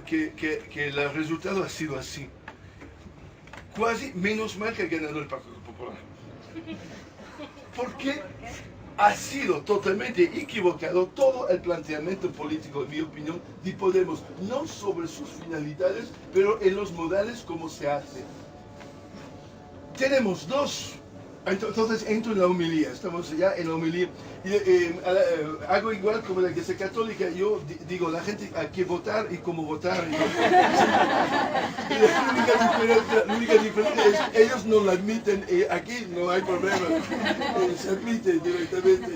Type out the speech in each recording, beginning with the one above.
que el resultado ha sido así. Casi menos mal que ha ganado el Partido Popular. Porque ha sido totalmente equivocado todo el planteamiento político, en mi opinión, de Podemos, no sobre sus finalidades, pero en los modales como se hace. Tenemos dos. Entonces entro en la homilía, estamos ya en la homilía. Hago igual como la Iglesia Católica, yo digo, la gente hay que votar y cómo votar. Y la única diferencia es que ellos no la admiten, aquí no hay problema, se admite directamente.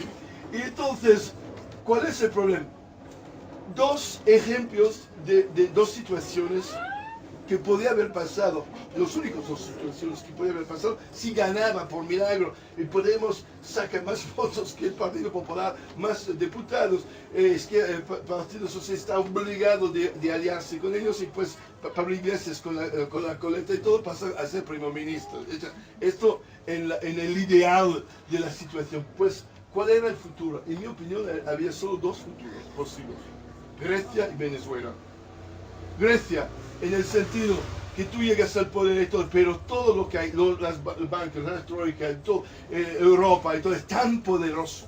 Y entonces, ¿cuál es el problema? Dos ejemplos de dos situaciones que podía haber pasado, los únicos dos situaciones que podía haber pasado, si ganaba por milagro y Podemos sacar más votos que el Partido Popular, más diputados, es que el Partido Socialista está obligado de aliarse con ellos y pues Pablo Iglesias con la coleta y todo pasa a ser primer ministro. Esto en el ideal de la situación. Pues, ¿cuál era el futuro? En mi opinión había solo dos futuros posibles, Grecia y Venezuela. Grecia, en el sentido que tú llegas al poder y todo, pero todo lo que hay, las bancos, la troika, todo, Europa y todo es tan poderoso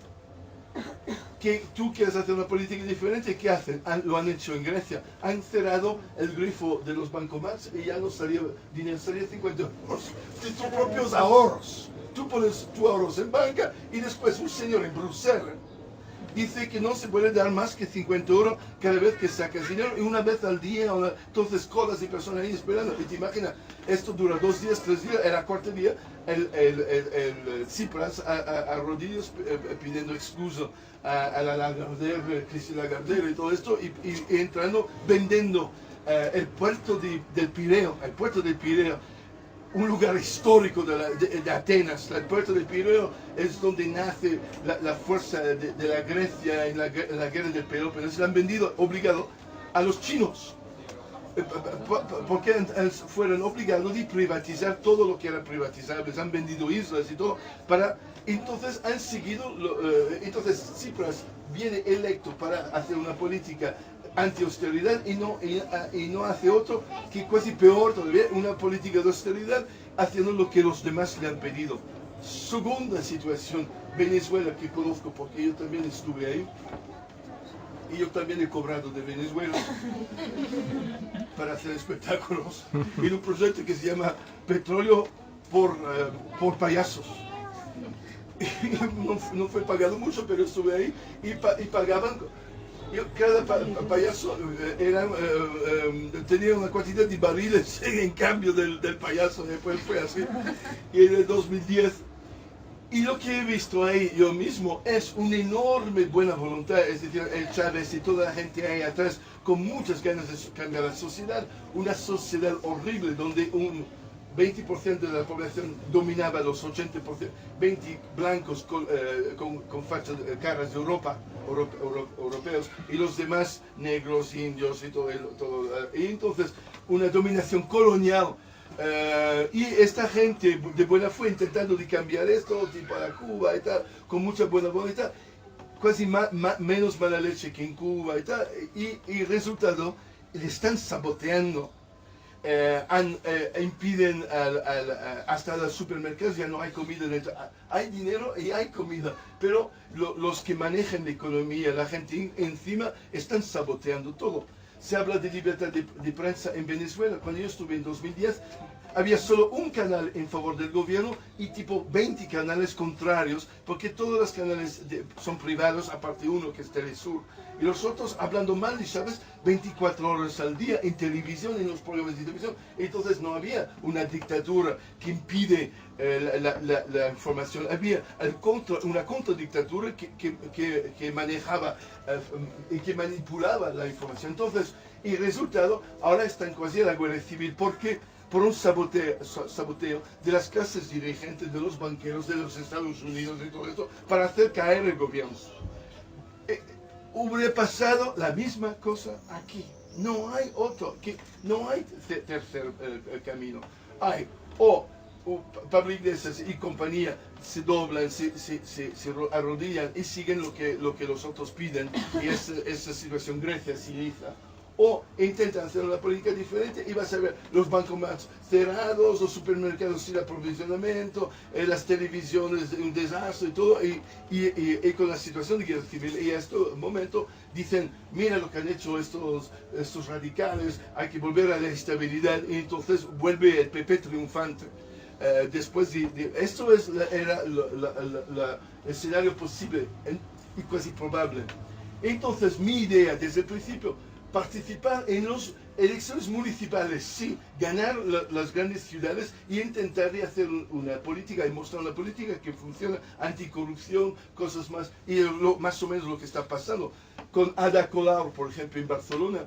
que tú quieres hacer una política diferente. ¿Qué hacen? Lo han hecho en Grecia. Han cerrado el grifo de los bancomats y ya no salía dinero, salía 50 euros de tus propios ahorros. Tú pones tus ahorros en banca y después un señor en Bruselas dice que no se puede dar más que 50 euros cada vez que sacas dinero y una vez al día, entonces colas de personas ahí esperando. Y te imaginas, esto dura 2 días, 3 días, era el cuarto día, el Tsipras a rodillas pidiendo excusa a la Lagarde, Cristina Lagarde y todo esto, y entrando, vendiendo el puerto del Pireo, un lugar histórico de Atenas. El puerto del Pireo es donde nace la fuerza de la Grecia en la guerra del Peloponeso. La han vendido, obligado, a los chinos, porque fueron obligados de privatizar todo lo que era privatizable. Les han vendido islas y todo, entonces han seguido, entonces Tsipras viene electo para hacer una política anti-austeridad y no hace otro que casi peor todavía, una política de austeridad haciendo lo que los demás le han pedido. Segunda situación, Venezuela, que conozco porque yo también estuve ahí y yo también he cobrado de Venezuela para hacer espectáculos en un proyecto que se llama Petróleo por Payasos. No fue pagado mucho, pero estuve ahí y pagaban. Cada payaso tenía una cantidad de barriles en cambio del payaso, después fue así, y en el 2010. Y lo que he visto ahí yo mismo es una enorme buena voluntad, es decir, el Chávez y toda la gente ahí atrás con muchas ganas de cambiar la sociedad, una sociedad horrible donde un 20% de la población dominaba los 80%, 20 blancos con fachas, caras de europeos, y los demás negros, indios y todo. Y entonces una dominación colonial. Y esta gente de buena fe intentando de cambiar esto, tipo a la Cuba y tal, con mucha buena voluntad, casi menos mala leche que en Cuba y tal, y resultado, le están saboteando. Impiden hasta los supermercados, ya no hay comida dentro. Hay dinero y hay comida, pero los que manejan la economía, la gente encima, están saboteando todo. Se habla de libertad de prensa en Venezuela. Cuando yo estuve en 2010, había solo un canal en favor del gobierno y tipo 20 canales contrarios, porque todos los canales son privados, aparte uno que es Telesur. Y los otros hablando mal de Chávez 24 horas al día en televisión, en los programas de televisión. Entonces no había una dictadura que impide la información. Había una contradictadura que manejaba y que manipulaba la información. Entonces, y resultado, ahora están casi en la guerra civil. ¿Por qué? Por un saboteo de las clases dirigentes, de los banqueros de los Estados Unidos y todo esto, para hacer caer el gobierno. Hubiera pasado la misma cosa aquí. No hay otro, no hay tercer camino. O Pablo Iglesias y compañía se doblan, se arrodillan y siguen lo que los otros piden, y esa situación Grecia, Siriza, o intentan hacer una política diferente y vas a ver los bancos más cerrados, los supermercados sin aprovisionamiento, las televisiones un desastre y todo, y con la situación de guerra civil. Y a este momento dicen, mira lo que han hecho estos radicales, hay que volver a la estabilidad, y entonces vuelve el PP triunfante. Después esto era el escenario posible y casi probable. Entonces mi idea desde el principio, participar en las elecciones municipales, sí, ganar las grandes ciudades y intentar hacer una política y mostrar una política que funciona, anticorrupción, cosas más, y más o menos lo que está pasando. Con Ada Colau, por ejemplo, en Barcelona,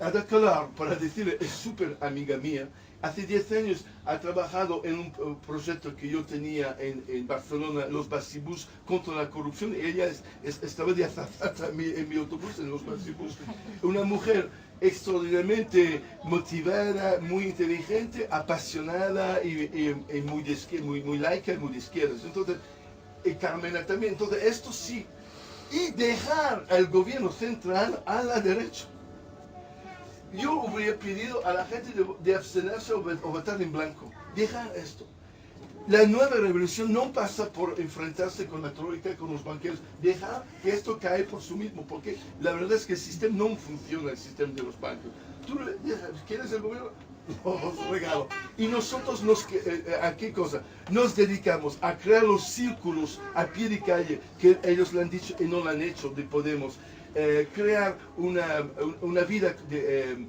Ada Colau, para decirle, es súper amiga mía. Hace 10 años ha trabajado en un proyecto que yo tenía en Barcelona, los Basibus contra la corrupción. Ella estaba de azafata en mi autobús, en los Basibus. Una mujer extraordinariamente motivada, muy inteligente, apasionada y muy laica y muy de izquierdas. Entonces, Carmena también. Entonces, esto sí. Y dejar al gobierno central a la derecha. Yo hubiera pedido a la gente de abstenerse o votar en blanco. Dejar esto. La nueva revolución no pasa por enfrentarse con la troika, con los banqueros. Dejar que esto cae por sí mismo, porque la verdad es que el sistema no funciona, el sistema de los bancos. Tú quieres el gobierno, os regalo. Y nosotros, ¿a qué cosa? Nos dedicamos a crear los círculos a pie de calle, que ellos lo han dicho y no lo han hecho, de Podemos. Crear una vida de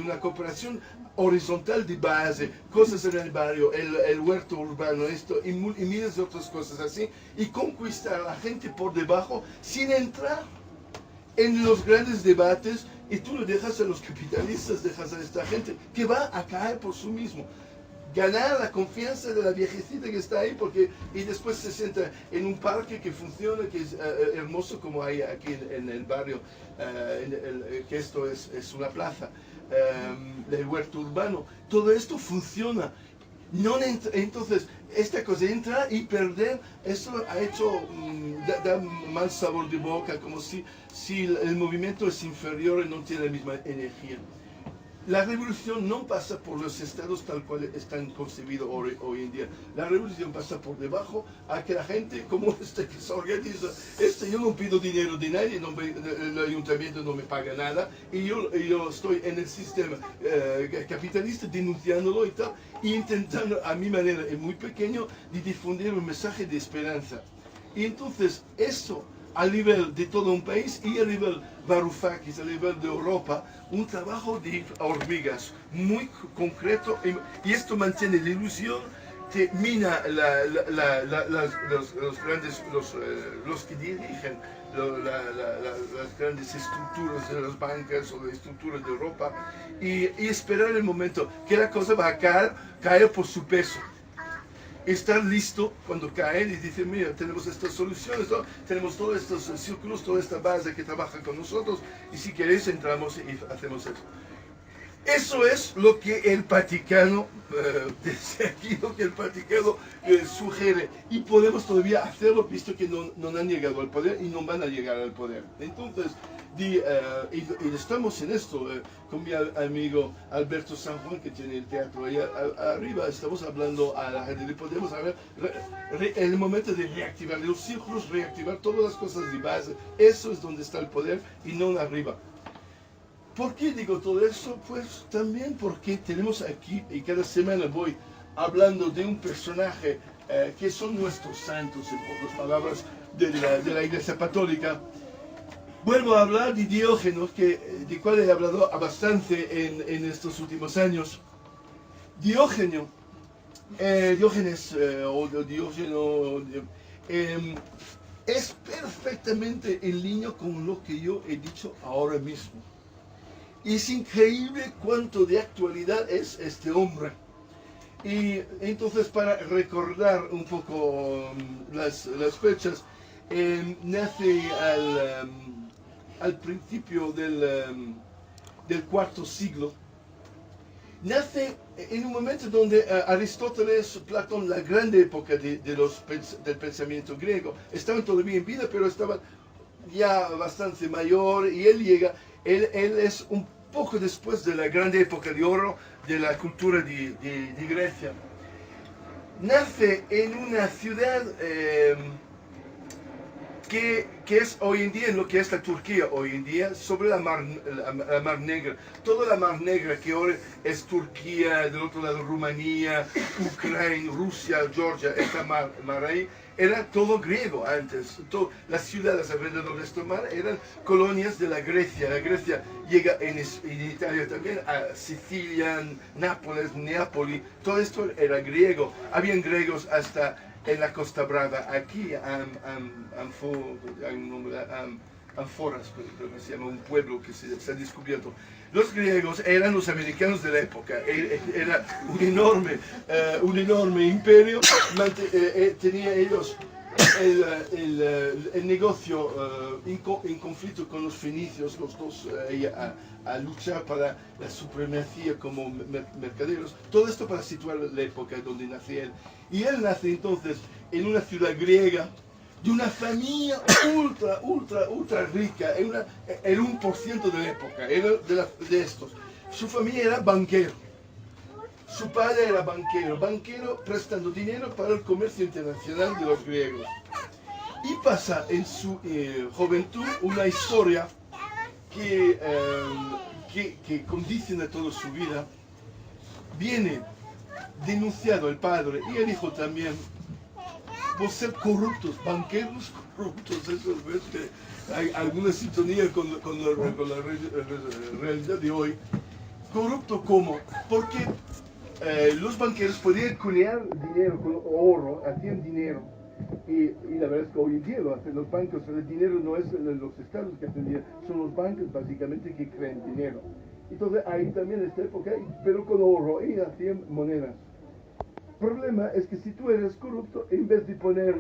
una cooperación horizontal de base, cosas en el barrio, el huerto urbano, esto y miles de otras cosas así, y conquistar a la gente por debajo sin entrar en los grandes debates, y tú lo dejas a los capitalistas, dejas a esta gente que va a caer por sí mismo. Ganar la confianza de la viejecita que está ahí, y después se sienta en un parque que funciona, que es hermoso, como hay aquí en el barrio, que esto es una plaza, del huerto urbano. Todo esto funciona. Entonces, esta cosa entra y perder, eso ha hecho, da mal sabor de boca, como si el movimiento es inferior y no tiene la misma energía. La revolución no pasa por los estados tal cual están concebidos hoy en día. La revolución pasa por debajo a que la gente, como que se organiza. Yo no pido dinero de nadie, el ayuntamiento no me paga nada, y yo estoy en el sistema capitalista denunciándolo y tal, y intentando a mi manera, muy pequeño, de difundir un mensaje de esperanza. Y entonces eso, a nivel de todo un país y a nivel Varoufakis, a nivel de Europa, un trabajo de hormigas muy concreto, y esto mantiene la ilusión, que mina los que dirigen las grandes estructuras de las bancas o las estructuras de Europa, y esperar el momento que la cosa va a caer por su peso. Estar listo cuando caen y dicen, mira, tenemos estas soluciones, ¿no? Tenemos todos estos círculos, toda esta base que trabaja con nosotros, y si queréis entramos y hacemos eso. Eso es lo que el Vaticano, desde aquí, lo que el Vaticano sugiere, y podemos todavía hacerlo, visto que no han llegado al poder y no van a llegar al poder. Entonces, y estamos en esto, con mi amigo Alberto San Juan, que tiene el teatro ahí arriba, estamos hablando a la gente de Podemos, a ver, el momento de reactivar los círculos, reactivar todas las cosas de base. Eso es donde está el poder y no arriba. ¿Por qué digo todo eso? Pues también porque tenemos aquí, y cada semana voy hablando de un personaje que son nuestros santos, en pocas palabras, de la Iglesia Católica. Vuelvo a hablar de Diógenes, de cual he hablado bastante en estos últimos años. Diógenes, es perfectamente en línea con lo que yo he dicho ahora mismo. Y es increíble cuánto de actualidad es este hombre. Y entonces, para recordar un poco las fechas, nace al principio del cuarto siglo. Nace en un momento donde Aristóteles, Platón, la grande época del pensamiento griego, estaban todavía en vida, pero estaban ya bastante mayor y él llega, él es un poco después de la grande época de oro de la cultura de Grecia. Nace en una ciudad que es hoy en día, en lo que es la Turquía hoy en día, sobre la Mar Negra. Toda la Mar Negra que ahora es Turquía, del otro lado Rumanía, Ucrania, Rusia, Georgia, esta mar ahí, era todo griego antes. Las ciudades alrededor de este mar eran colonias de la Grecia. La Grecia llega en Italia también, a Sicilia, Nápoles, Neápolis, todo esto era griego. Habían griegos hasta en la Costa Brava, aquí, hay un nombre, Anforas, creo que se llama, un pueblo que se ha descubierto. Los griegos eran los americanos de la época, era un enorme imperio, tenía ellos el negocio en conflicto con los fenicios, los dos a luchar para la supremacía como mercaderos, todo esto para situar la época donde nace él. Y él nace entonces en una ciudad griega, de una familia ultra rica, el 1% de la época, era de estos. Su familia era banquero. Su padre era banquero prestando dinero para el comercio internacional de los griegos. Y pasa en su juventud una historia que condiciona toda su vida. Viene denunciado el padre y el hijo también por ser corruptos, banqueros corruptos. Eso ves que hay alguna sintonía con la realidad de hoy. Corrupto ¿cómo? Porque los banqueros podían cunear dinero con oro, hacían dinero. Y la verdad es que hoy en día lo hacen los bancos. El dinero no es los estados que hacen dinero, son los bancos básicamente que crean dinero. Entonces ahí también en esta época, pero con oro, y hacían monedas. El problema es que si tú eres corrupto, en vez de poner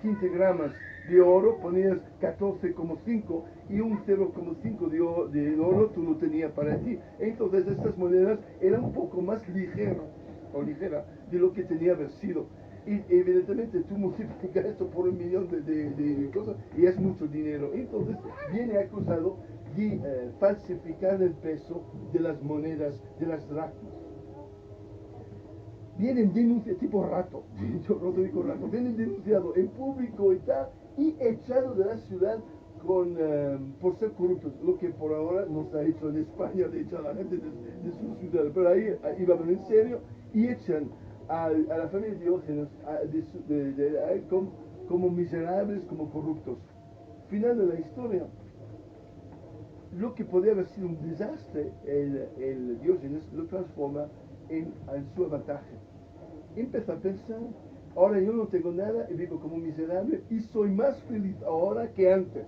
15 gramos de oro, ponías 14,5 y un 0,5 de oro tú no tenías para ti. Entonces estas monedas eran un poco más ligeras de lo que tenía haber sido. Y evidentemente tú multiplicas esto por 1.000.000 de cosas y es mucho dinero. Entonces viene acusado de falsificar el peso de las monedas, de las dracmas. Vienen denunciados, tipo rato, yo no te digo rato, vienen denunciados en público y tal, y echados de la ciudad por ser corruptos, lo que por ahora no se ha hecho en España, de echar a la gente de su ciudad, pero ahí iban en serio y echan a la familia de Diógenes como miserables, como corruptos. Final de la historia. Lo que podía haber sido un desastre, el Diógenes lo transforma en su avantaje. Empieza a pensar, ahora yo no tengo nada y vivo como miserable y soy más feliz ahora que antes.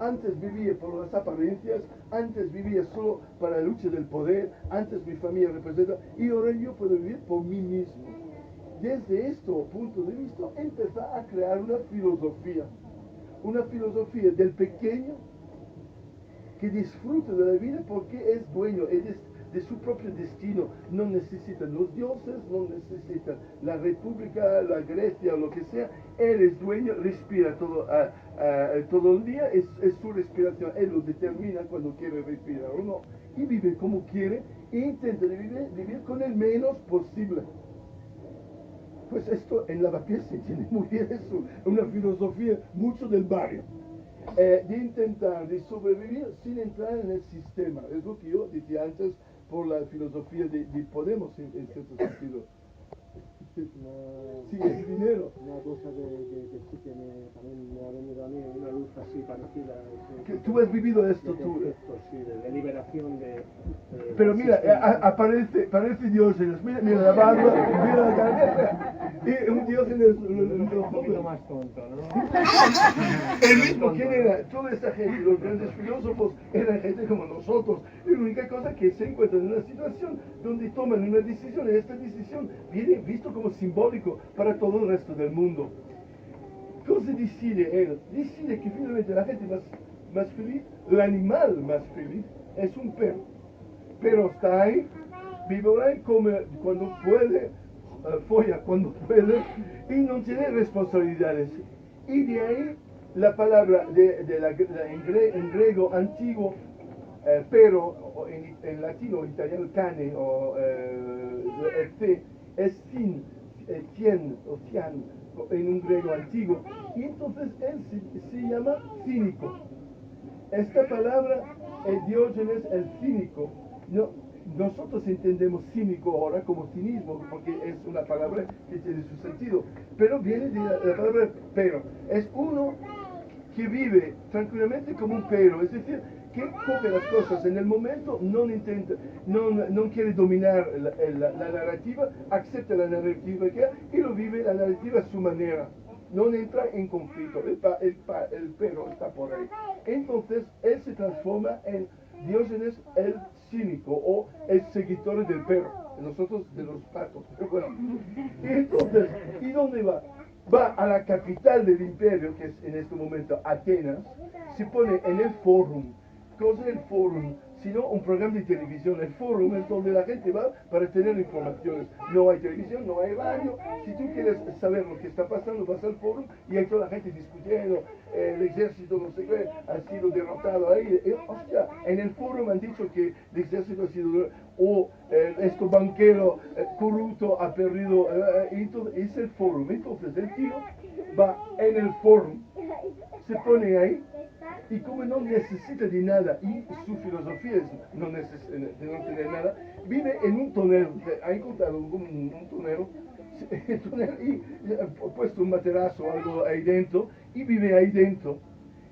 Antes vivía por las apariencias, antes vivía solo para la lucha del poder, antes mi familia representa, y ahora yo puedo vivir por mí mismo. Desde este punto de vista empieza a crear una filosofía del pequeño que disfruta de la vida porque es dueño de su propio destino. No necesitan los dioses, no necesitan la república, la Grecia o lo que sea. Él es dueño, respira todo el día, es su respiración. Él lo determina cuando quiere respirar o no. Y vive como quiere e intenta vivir con el menos posible. Pues esto en Lavapiés se entiende muy bien, es una filosofía mucho del barrio. De intentar de sobrevivir sin entrar en el sistema. Es lo que yo decía antes por la filosofía de Podemos en cierto sentido. Sí, es dinero. Una cosa que sí que también me ha venido a mí, una luz así parecida. Tú has vivido esto, tú. Sí, de liberación de pero mira, aparece Diógenes, mira la barba, mira la cabeza. Y un Diógenes un poquito más tonto, ¿no? El mismo, ¿quién era? Toda esta gente, los grandes filósofos, eran gente como nosotros. Y la única cosa que se encuentran en una situación donde toman una decisión, y esta decisión viene visto como simbólico para todo el resto del mundo. ¿Cómo se decide él? Decide que finalmente la gente más feliz, el animal más feliz, es un perro. Pero está ahí, vive ahí, come cuando puede, folla cuando puede, y no tiene responsabilidades. Y de ahí la palabra en griego antiguo, pero en latino, italiano, cane o te, es sin, tien o tian en un griego antiguo, y entonces él se llama cínico. Esta palabra, Diógenes el cínico, no, nosotros entendemos cínico ahora como cinismo, porque es una palabra que tiene su sentido, pero viene de la palabra pero. Es uno que vive tranquilamente como un pero, es decir, que coge las cosas en el momento, no quiere dominar la narrativa, acepta la narrativa que hay y lo vive la narrativa a su manera. No entra en conflicto, el pero está por ahí. Entonces, él se transforma en Diógenes el cínico o el seguidor del perro, nosotros de los patos. Pero bueno, y entonces, ¿y dónde va? Va a la capital del imperio, que es en este momento Atenas, se pone en el Fórum. ¿Qué es el Fórum? Sino un programa de televisión. El Fórum es donde la gente va para tener informaciones. No hay televisión, no hay radio. Si tú quieres saber lo que está pasando, vas al Fórum y hay toda la gente discutiendo. El ejército, no sé qué, ha sido derrotado ahí. Hostia, en el Fórum han dicho que el ejército ha sido derrotado. O este banquero corrupto ha perdido. Entonces, es el Fórum. Entonces el tío va en el Fórum, se pone ahí. Y como no necesita de nada, y su filosofía es de no tener nada, vive en un tonel, ha encontrado un tonel, y ha puesto un materazo o algo ahí dentro, y vive ahí dentro,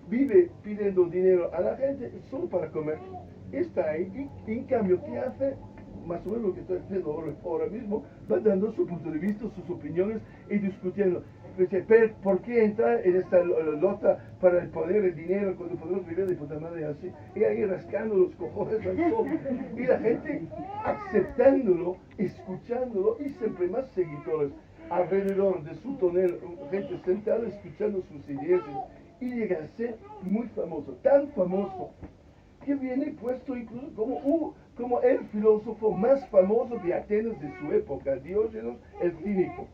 vive pidiendo dinero a la gente solo para comer, está ahí, y en cambio, ¿qué hace? Más o menos lo que está haciendo ahora mismo, va dando su punto de vista, sus opiniones, y discutiendo. ¿Por qué entrar en esta lota para el poder, el dinero, cuando podemos vivir de puta madre así? Y ahí rascando los cojones al sol. Y la gente aceptándolo, escuchándolo, y siempre más seguidores alrededor de su tonel, gente sentada escuchando sus ideas. Y llega a ser muy famoso, tan famoso, que viene puesto incluso como el filósofo más famoso de Atenas de su época, Diógenes el cínico.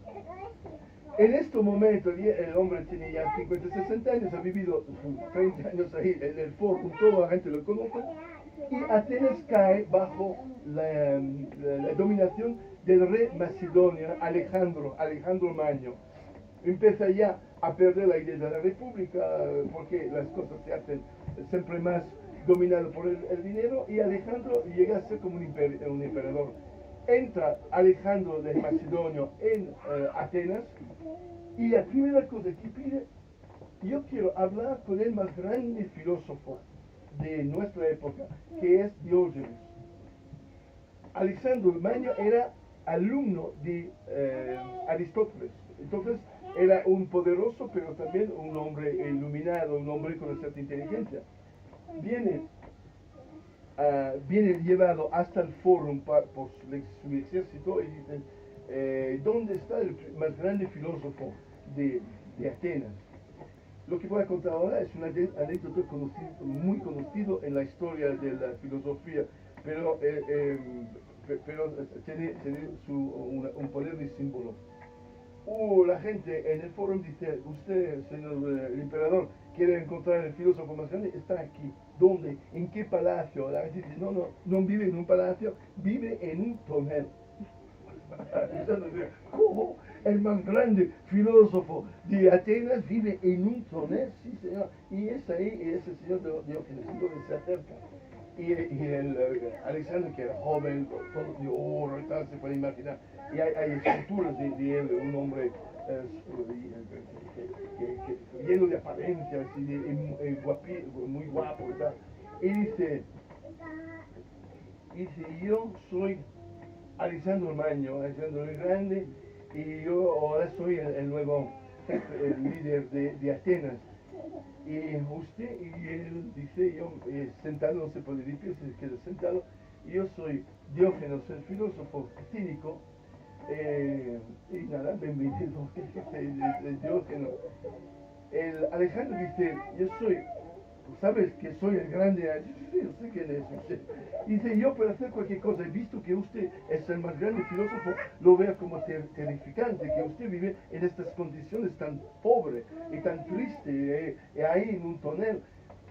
En este momento el hombre tiene ya 50, 60 años, ha vivido 30 años ahí en el Fórum, toda la gente lo conoce, y Atenas cae bajo la dominación del rey Macedonia, Alejandro Magno. Empieza ya a perder la idea de la república, porque las cosas se hacen siempre más dominado por el dinero, y Alejandro llega a ser como un emperador. Entra Alejandro de Macedonio en Atenas, y la primera cosa que pide, yo quiero hablar con el más grande filósofo de nuestra época, que es Diógenes. Alejandro Magno era alumno de Aristóteles, entonces era un poderoso, pero también un hombre iluminado, un hombre con una cierta inteligencia. Viene llevado hasta el Fórum por su ejército y dicen, ¿dónde está el más grande filósofo de Atenas? Lo que voy a contar ahora es una anécdota muy conocido en la historia de la filosofía, pero tiene un poder de símbolo. La gente en el foro dice, usted, señor el emperador, quiere encontrar el filósofo más grande, está aquí. ¿Dónde? ¿En qué palacio? La gente dice, no vive en un palacio, vive en un tonel. ¿Cómo? El más grande filósofo de Atenas vive en un tonel, sí señor. Y es ahí, ese señor Diógenes, donde se acerca. Y el Alexander, que era joven, todo de oro y tal, se puede imaginar. Y hay esculturas de él, un hombre lleno de apariencias y muy guapo y tal. Y dice, yo soy Alexander Magno, Alexander el Grande, y yo ahora soy el nuevo jefe, el líder de Atenas. Y usted, y él dice, yo sentado, no se puede decir, se queda sentado, y yo soy Diógenes, el filósofo cínico, y nada, bienvenido, el Diógenes. El Alejandro dice, yo soy ¿sabes que soy el grande? Sí, yo sé quién es usted. Y dice, yo puedo hacer cualquier cosa. He visto que usted es el más grande filósofo, lo vea como terrificante, que usted vive en estas condiciones tan pobre y tan triste, ahí en un tonel.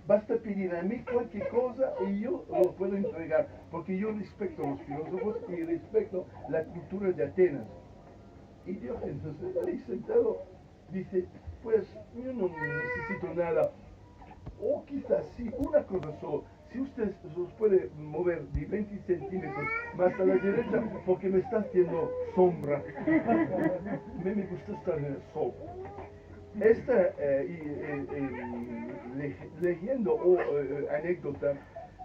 Basta pedir a mí cualquier cosa y yo lo puedo entregar, porque yo respeto a los filósofos y respeto la cultura de Atenas. Y Diógenes, ahí sentado, dice, pues yo no necesito nada. O quizás sí, una cosa solo, si usted os puede mover de 20 centímetros más a la derecha, porque me está haciendo sombra. Me gusta estar en el sol. Esta leyenda o anécdota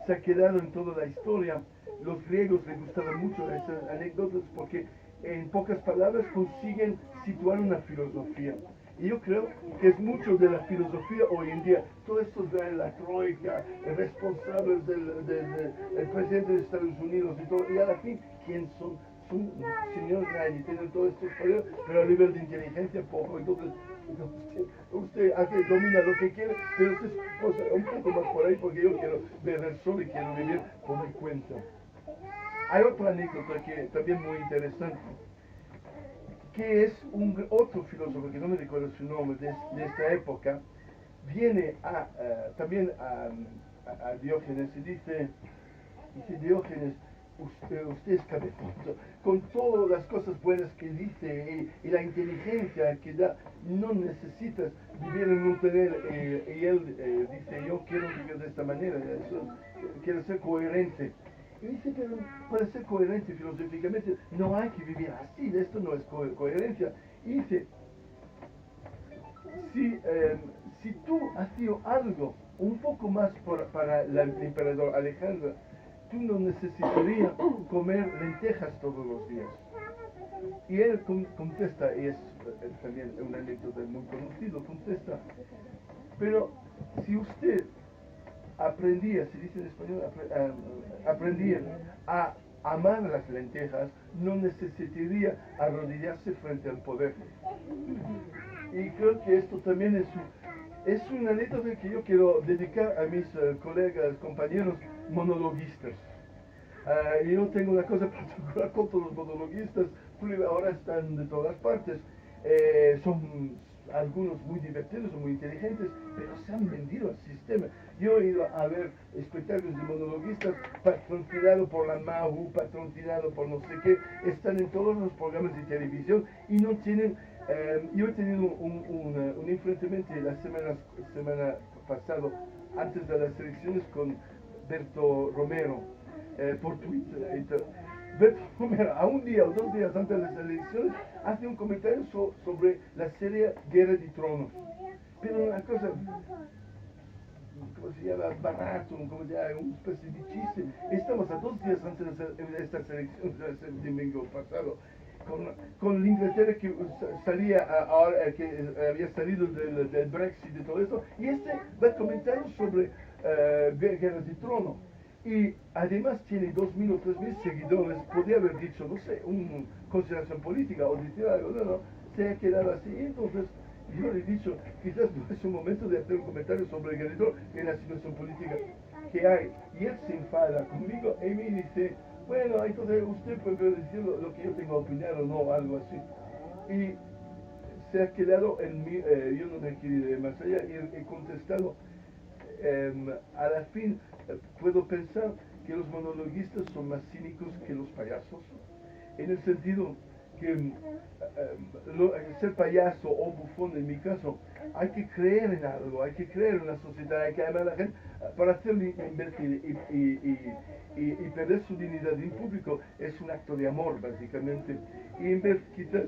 se ha quedado en toda la historia. Los griegos les gustaban mucho estas anécdotas porque en pocas palabras consiguen situar una filosofía. Y yo creo que es mucho de la filosofía hoy en día. Todo esto de la troika, responsables del presidente de Estados Unidos y todo. Y a la fin, ¿quién son? Son señores nadie, tienen todo esto poder, pero a nivel de inteligencia poco. Entonces, usted domina lo que quiere, pero usted pues, un poco más por ahí porque yo quiero ver el sol y quiero vivir por mi cuenta. Hay otra anécdota que también muy interesante, que es otro filósofo, que no me recuerdo su nombre, de esta época, viene también a Diógenes y dice Diógenes, usted es cabezoso, con todas las cosas buenas que dice y la inteligencia que da, no necesitas vivir en un tener, y él dice, yo quiero vivir de esta manera, quiero ser coherente. Y dice, pero para ser coherente filosóficamente no hay que vivir así, esto no es coherencia. Y dice, si tú has sido algo un poco más para el emperador Alejandro, tú no necesitarías comer lentejas todos los días. Y él contesta, y es también una anécdota muy conocida, contesta, pero si usted aprendía, se dice en español, aprendía a amar las lentejas, no necesitaría arrodillarse frente al poder. Y creo que esto también es una anécdota que yo quiero dedicar a mis colegas, compañeros monologuistas. Yo tengo una cosa particular con todos los monologuistas, ahora están de todas partes. Son algunos muy divertidos, muy inteligentes, pero se han vendido al sistema. Yo he ido a ver espectáculos de monologuistas patrocinados por la MAU, patrocinados por no sé qué, están en todos los programas de televisión y no tienen... yo he tenido un enfrentamiento la semana pasada, antes de las elecciones, con Berto Romero, por Twitter. Berto Romero, a un día o 2 días antes de las elecciones, hace un comentario sobre la serie Guerra de Tronos. Pero una cosa, ¿cómo se llama? Barato, como se llama, una especie de chiste. Estamos a 2 días antes de estas elecciones, el domingo pasado, con la Inglaterra que salía ahora, que había salido del Brexit y todo eso, y va a comentar sobre Guerra de Tronos. Y además tiene 2.000 o 3.000 seguidores. Podría haber dicho, no sé, una consideración política o decir algo, no, se ha quedado así. Entonces, yo le he dicho, quizás no es un momento de hacer un comentario sobre el ganador en la situación política que hay. Y él se enfada conmigo y me dice, bueno, entonces usted puede decir lo que yo tengo opinado o no, algo así. Y se ha quedado en mí, yo no me he querido ir más allá y he contestado, a la fin puedo pensar que los monologuistas son más cínicos que los payasos, en el sentido que ser payaso o bufón en mi caso, hay que creer en algo, hay que creer en la sociedad, hay que amar a la gente para hacerle invertir y perder su dignidad en público es un acto de amor básicamente. Y en vez quizás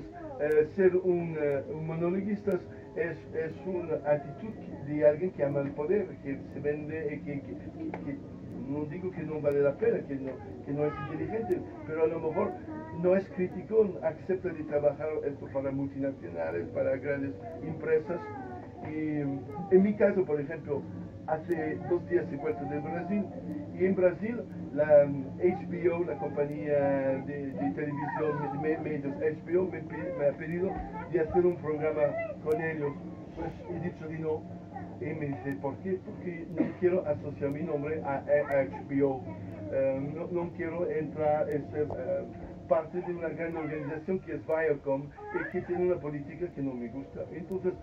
ser un monologuista es una actitud de alguien que ama el poder, que se vende, que no digo que no vale la pena, que no es inteligente, pero a lo mejor no es crítico, acepta de trabajar esto para multinacionales, para grandes empresas. Y en mi caso, por ejemplo, hace 2 días he vuelto de Brasil, y en Brasil la HBO, la compañía de televisión, medios HBO, me ha pedido de hacer un programa con ellos. Pues he dicho que no, y me dice, ¿por qué? Porque no quiero asociar mi nombre a HBO. No quiero entrar, ser parte de una gran organización que es Viacom y que tiene una política que no me gusta. Entonces,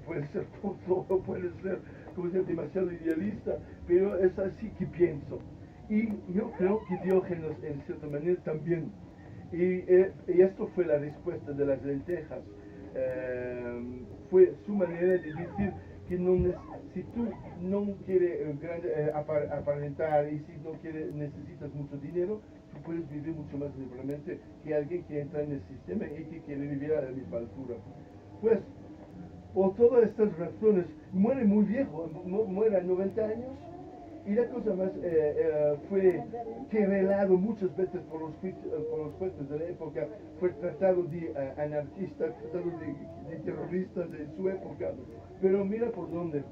puede ser tonto, puede ser como ser demasiado idealista, pero es así que pienso. Y yo creo que Diógenes, en cierta manera, también. Y esto fue la respuesta de las lentejas. Fue su manera de decir que si tú no quieres aparentar y si no necesitas mucho dinero, tú puedes vivir mucho más libremente que alguien que entra en el sistema y que quiere vivir a la misma altura. Pues, por todas estas razones, muere muy viejo, muere a 90 años. Y la cosa más fue querelado muchas veces por los jueces de la época, fue tratado de anarquista, tratado de terrorista de su época. Pero mira por dónde.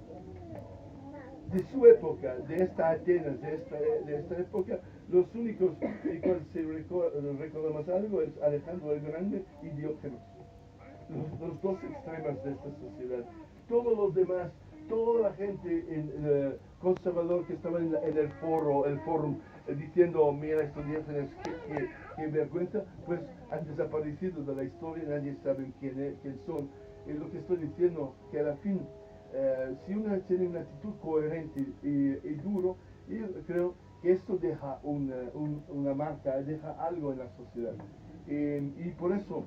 De su época, de esta Atenas, de esta época, los únicos de cuales se recuerda más algo es Alejandro el Grande y Diógenes. Los dos extremos de esta sociedad. Todos los demás, toda la gente conservador que estaba en el foro, diciendo, mira, estos Diógenes, qué vergüenza, pues han desaparecido de la historia, nadie sabe quién son. Y lo que estoy diciendo, que a la fin, si uno tiene una actitud coherente y duro, yo creo que esto deja una marca, deja algo en la sociedad. Y por eso,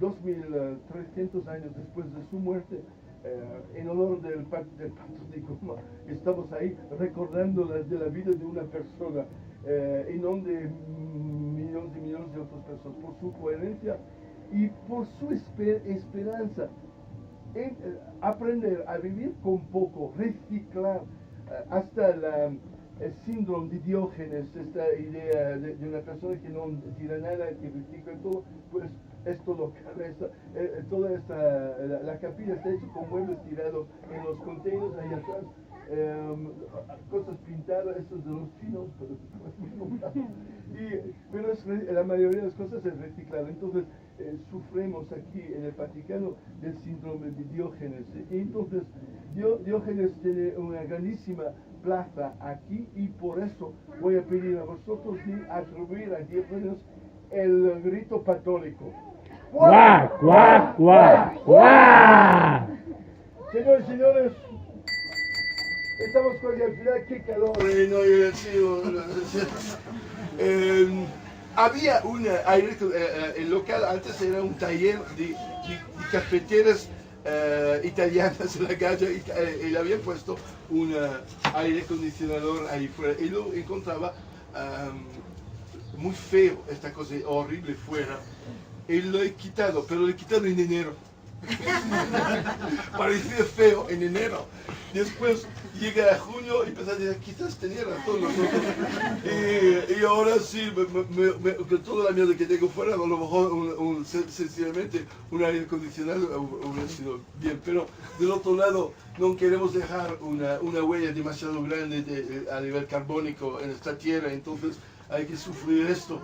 2300 años después de su muerte, en honor del pacto de Goma, estamos ahí recordando de la vida de una persona, y no de millones y millones de otras personas, por su coherencia y por su esperanza en aprender a vivir con poco, reciclar, hasta el síndrome de Diógenes, esta idea de una persona que no tira nada, que recicla todo, pues es todo cabeza. Toda la capilla está hecha con muebles tirados en los containers ahí atrás, cosas pintadas, estos de los chinos, pero la mayoría de las cosas es reciclado. Entonces, sufrimos aquí en el Vaticano del síndrome de Diógenes. Y entonces, Diógenes tiene una grandísima plaza aquí y por eso voy a pedir a vosotros de atribuir a Diógenes el grito católico. ¡Guau, guau, guau, guau! Señores y señores, estamos con la ciudad, qué calor. No, yo había el local antes era un taller de cafeteras italianas en la calle y le habían puesto un aire acondicionador ahí fuera y lo encontraba muy feo, esta cosa horrible fuera. Y lo he quitado, pero lo he quitado en enero. Parecía feo en enero. Después llega a junio y empecé a decir, quizás tenía razón nosotros. Y ahora sí, con toda la mierda que tengo fuera, a lo mejor sencillamente un aire acondicionado hubiera sido bien. Pero del otro lado, no queremos dejar una huella demasiado grande a nivel carbónico en esta tierra, entonces hay que sufrir esto.